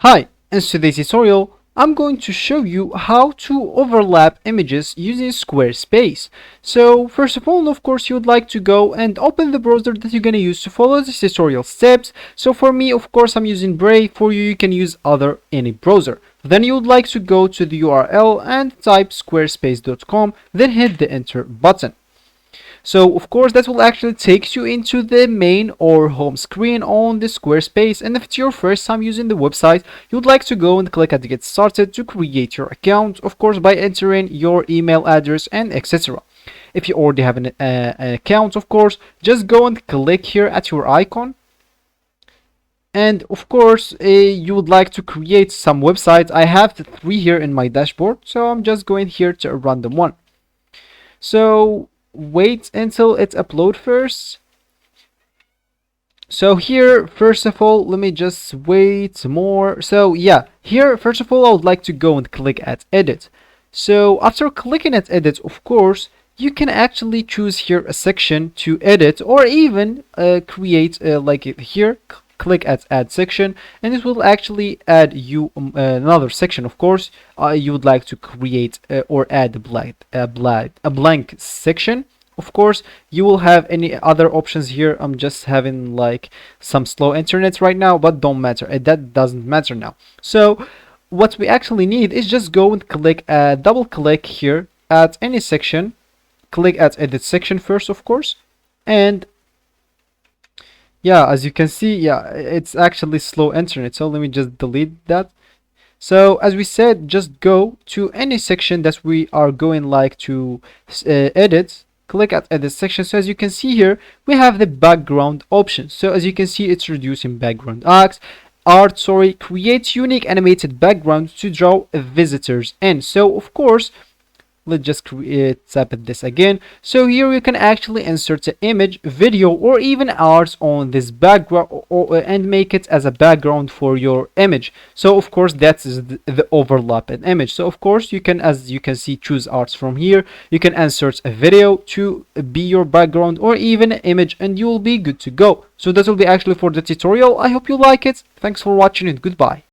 Hi, in today's tutorial, I'm going to show you how to overlap images using Squarespace. So first of all, of course, you would like to go and open the browser that you're going to use to follow this tutorial steps. So for me, of course, I'm using Brave. For you, you can use any browser. Then you would like to go to the URL and type squarespace.com, then hit the enter button. So of course that will actually take you into the main or home screen on the Squarespace, and if it's your first time using the website, you'd like to go and click at get started to create your account, of course by entering your email address and etc. If you already have an account, of course, just go and click here at your icon. And of course, you would like to create some websites. I have the 3 here in my dashboard, so I'm just going here to a random one. So wait until it upload first. So here, first of all, let me just wait more. So yeah, here first of all I would like to go and click at edit. So after clicking at edit, of course, you can actually choose here a section to edit, or even create like here, click at add section, and it will actually add you another section. Of course, you would like to create or add a blank section. Of course, you will have any other options here. I'm just having like some slow internet right now, but don't matter. That doesn't matter now. So what we actually need is just go and click double click here at any section, click at edit section first, of course, and yeah, as you can see, yeah, it's actually slow internet, so let me just delete that. So as we said, just go to any section that we are going like to edit, click at edit section. So as you can see here, we have the background option. So as you can see, it's reducing background art, creates unique animated background to draw visitors in. So of course, let's just tap at this again. So here you can actually insert an image, video, or even art on this background, and make it as a background for your image. So of course that is the overlap in image. So of course you can, as you can see, choose arts from here. You can insert a video to be your background, or even an image, and you will be good to go. So that will be actually for the tutorial. I hope you like it. Thanks for watching, and goodbye.